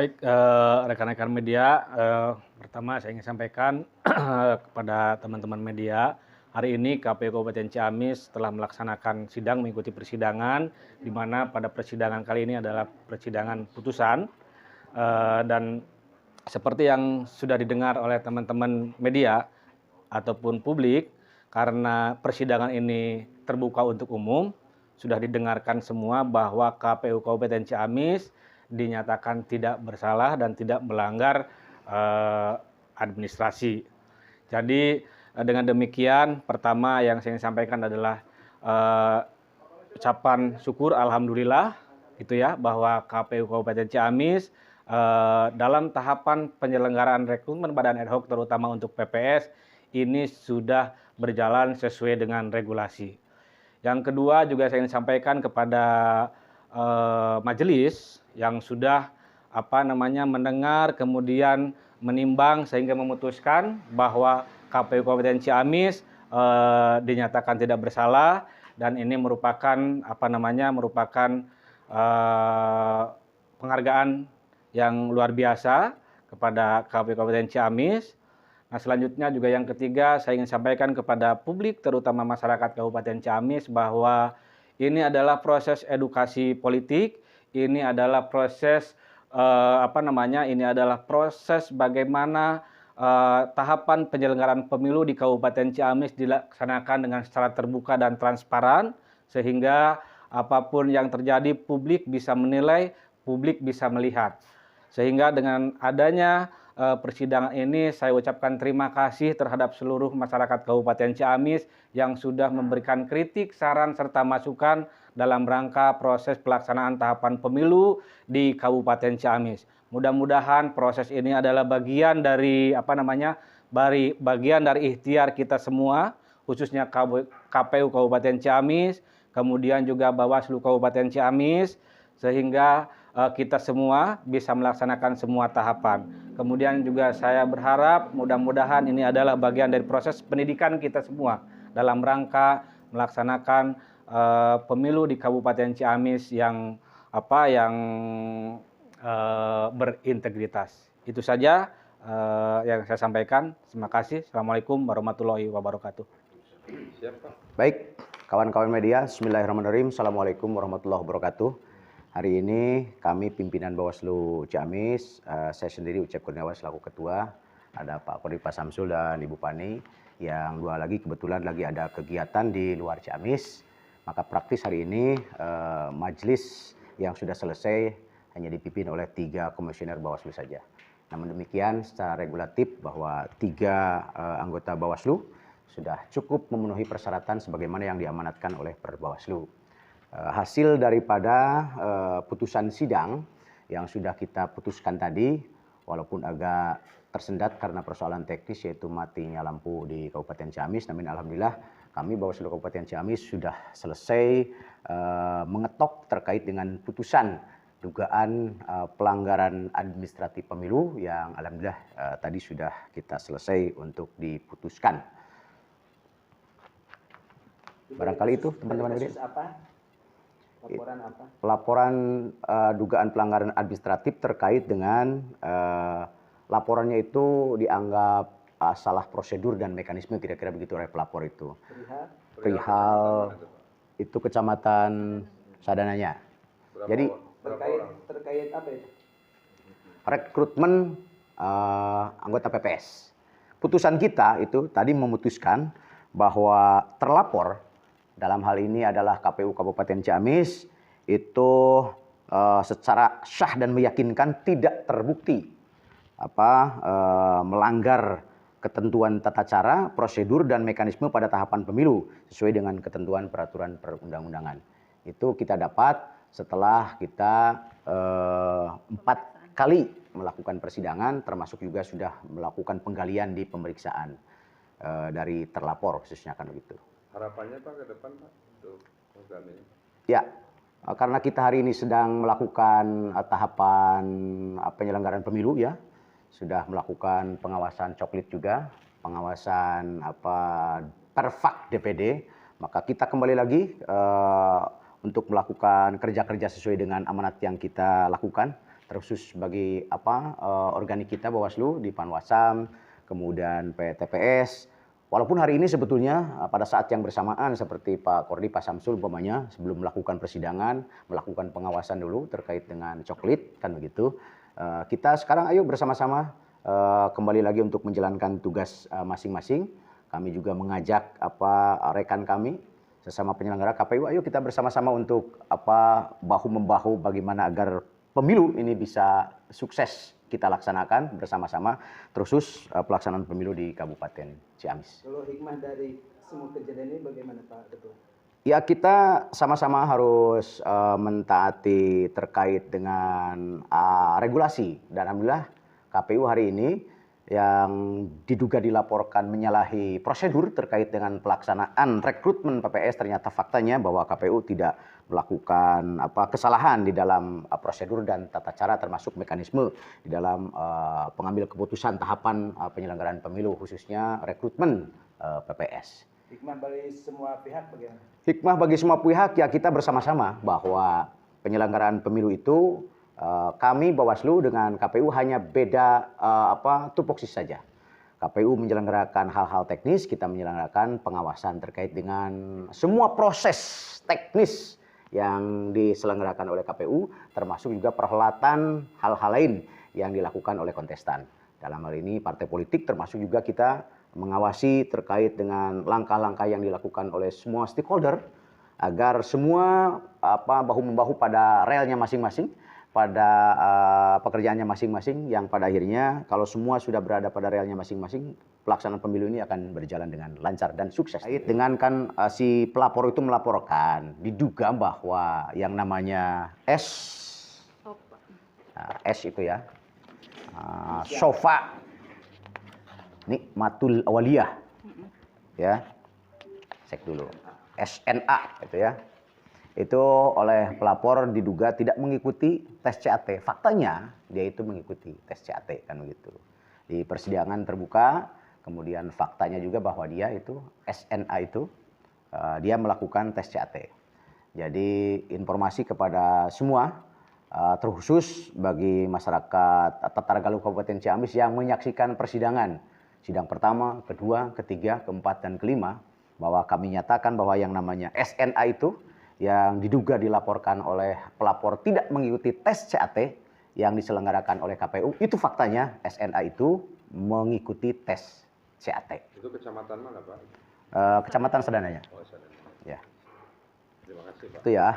Baik, rekan-rekan media, pertama saya ingin sampaikan kepada teman-teman media, hari ini KPU Kabupaten Ciamis telah melaksanakan sidang mengikuti persidangan, di mana pada persidangan kali ini adalah persidangan putusan, dan seperti yang sudah didengar oleh teman-teman media ataupun publik, karena persidangan ini terbuka untuk umum, sudah didengarkan semua bahwa KPU Kabupaten Ciamis dinyatakan tidak bersalah dan tidak melanggar administrasi. Jadi dengan demikian, pertama yang saya ingin sampaikan adalah ucapan syukur alhamdulillah gitu ya, bahwa KPU Kabupaten Ciamis dalam tahapan penyelenggaraan rekrutmen badan ad hoc terutama untuk PPS ini sudah berjalan sesuai dengan regulasi. Yang kedua juga saya ingin sampaikan kepada majelis yang sudah mendengar kemudian menimbang sehingga memutuskan bahwa KPU Kabupaten Ciamis dinyatakan tidak bersalah, dan ini merupakan penghargaan yang luar biasa kepada KPU Kabupaten Ciamis. Nah, selanjutnya juga yang ketiga saya ingin sampaikan kepada publik terutama masyarakat Kabupaten Ciamis bahwa ini adalah proses edukasi politik, ini adalah proses proses bagaimana tahapan penyelenggaraan pemilu di Kabupaten Ciamis dilaksanakan dengan secara terbuka dan transparan, sehingga apapun yang terjadi publik bisa menilai, publik bisa melihat. Sehingga dengan adanya persidangan ini saya ucapkan terima kasih terhadap seluruh masyarakat Kabupaten Ciamis yang sudah memberikan kritik, saran, serta masukan dalam rangka proses pelaksanaan tahapan pemilu di Kabupaten Ciamis. Mudah-mudahan proses ini adalah bagian dari bagian dari ikhtiar kita semua, khususnya KPU Kabupaten Ciamis, kemudian juga Bawaslu Kabupaten Ciamis, sehingga kita semua bisa melaksanakan semua tahapan. Kemudian juga saya berharap mudah-mudahan ini adalah bagian dari proses pendidikan kita semua dalam rangka melaksanakan pemilu di Kabupaten Ciamis yang berintegritas. Itu saja yang saya sampaikan. Terima kasih. Assalamualaikum warahmatullahi wabarakatuh. Baik, kawan-kawan media, bismillahirrahmanirrahim. Assalamualaikum warahmatullahi wabarakatuh. Hari ini kami pimpinan Bawaslu Ciamis, saya sendiri Ucep Kurniawan selaku ketua, ada Pak Kodir Pak Samsul dan Ibu Pani, yang dua lagi kebetulan lagi ada kegiatan di luar Ciamis. Maka praktis hari ini majelis yang sudah selesai hanya dipimpin oleh 3 komisioner Bawaslu saja. Namun demikian secara regulatif bahwa 3 anggota Bawaslu sudah cukup memenuhi persyaratan sebagaimana yang diamanatkan oleh Perbawaslu. Hasil daripada putusan sidang yang sudah kita putuskan tadi, walaupun agak tersendat karena persoalan teknis yaitu matinya lampu di Kabupaten Ciamis, namun alhamdulillah kami Bawaslu Kabupaten Ciamis sudah selesai mengetok terkait dengan putusan dugaan pelanggaran administratif pemilu yang alhamdulillah tadi sudah kita selesai untuk diputuskan. Barangkali itu teman-teman media. Laporan apa? Laporan dugaan pelanggaran administratif terkait dengan laporannya itu dianggap salah prosedur dan mekanisme, kira-kira begitu oleh pelapor itu. Perihal itu Kecamatan Sadananya. Jadi terkait apa itu? Rekrutmen anggota PPS. Putusan kita itu tadi memutuskan bahwa terlapor dalam hal ini adalah KPU Kabupaten Ciamis itu secara sah dan meyakinkan tidak terbukti melanggar ketentuan tata cara, prosedur dan mekanisme pada tahapan pemilu sesuai dengan ketentuan peraturan perundang-undangan. Itu kita dapat setelah kita 4 kali melakukan persidangan, termasuk juga sudah melakukan penggalian di pemeriksaan dari terlapor khususnya kan begitu. Harapannya Pak ke depan Pak untuk program ini? Ya, karena kita hari ini sedang melakukan tahapan penyelenggaraan pemilu ya, sudah melakukan pengawasan coklit juga, pengawasan Perfak DPD, maka kita kembali lagi untuk melakukan kerja-kerja sesuai dengan amanat yang kita lakukan, terkhusus bagi organik kita Bawaslu di Panwasam, kemudian PTPS. Walaupun hari ini sebetulnya pada saat yang bersamaan seperti Pak Kordi, Pak Samsul umpamanya sebelum melakukan persidangan, melakukan pengawasan dulu terkait dengan coklit kan begitu. Kita sekarang ayo bersama-sama kembali lagi untuk menjalankan tugas masing-masing. Kami juga mengajak rekan kami sesama penyelenggara KPU, ayo kita bersama-sama untuk bahu-membahu bagaimana agar pemilu ini bisa sukses kita laksanakan bersama-sama, terkhusus pelaksanaan pemilu di Kabupaten Ciamis. Kalau hikmah dari semua kejadian ini bagaimana Pak Ketua? Ya, kita sama-sama harus mentaati terkait dengan regulasi, dan alhamdulillah KPU hari ini yang diduga dilaporkan menyalahi prosedur terkait dengan pelaksanaan rekrutmen PPS, ternyata faktanya bahwa KPU tidak melakukan kesalahan di dalam prosedur dan tata cara termasuk mekanisme di dalam pengambil keputusan tahapan penyelenggaraan pemilu khususnya rekrutmen PPS. Hikmah bagi semua pihak bagaimana? Hikmah bagi semua pihak ya kita bersama-sama bahwa penyelenggaraan pemilu itu kami Bawaslu dengan KPU hanya beda tupoksi saja. KPU menyelenggarakan hal-hal teknis, kita menyelenggarakan pengawasan terkait dengan semua proses teknis yang diselenggarakan oleh KPU, termasuk juga perhelatan hal-hal lain yang dilakukan oleh kontestan. Dalam hal ini partai politik, termasuk juga kita mengawasi terkait dengan langkah-langkah yang dilakukan oleh semua stakeholder agar semua bahu-membahu pada relnya masing-masing, pada pekerjaannya masing-masing, yang pada akhirnya kalau semua sudah berada pada relnya masing-masing, pelaksanaan pemilu ini akan berjalan dengan lancar dan sukses. Dengan kan si pelapor itu melaporkan, diduga bahwa yang namanya S itu ya, Sofa Nikmatul Awaliyah, ya, cek dulu, SNA itu ya. Itu oleh pelapor diduga tidak mengikuti tes CAT. Faktanya dia itu mengikuti tes CAT kan begitu. Di persidangan terbuka, kemudian faktanya juga bahwa dia itu SNA itu dia melakukan tes CAT. Jadi informasi kepada semua, terkhusus bagi masyarakat Tataragalu Kabupaten Ciamis yang menyaksikan persidangan, sidang pertama, kedua, ketiga, keempat, dan kelima, bahwa kami nyatakan bahwa yang namanya SNA itu yang diduga dilaporkan oleh pelapor tidak mengikuti tes CAT yang diselenggarakan oleh KPU, itu faktanya SNA itu mengikuti tes CAT. Itu kecamatan mana Pak? Kecamatan Sedananya. Oh, Sadana. Ya. Terima kasih Pak. Itu ya.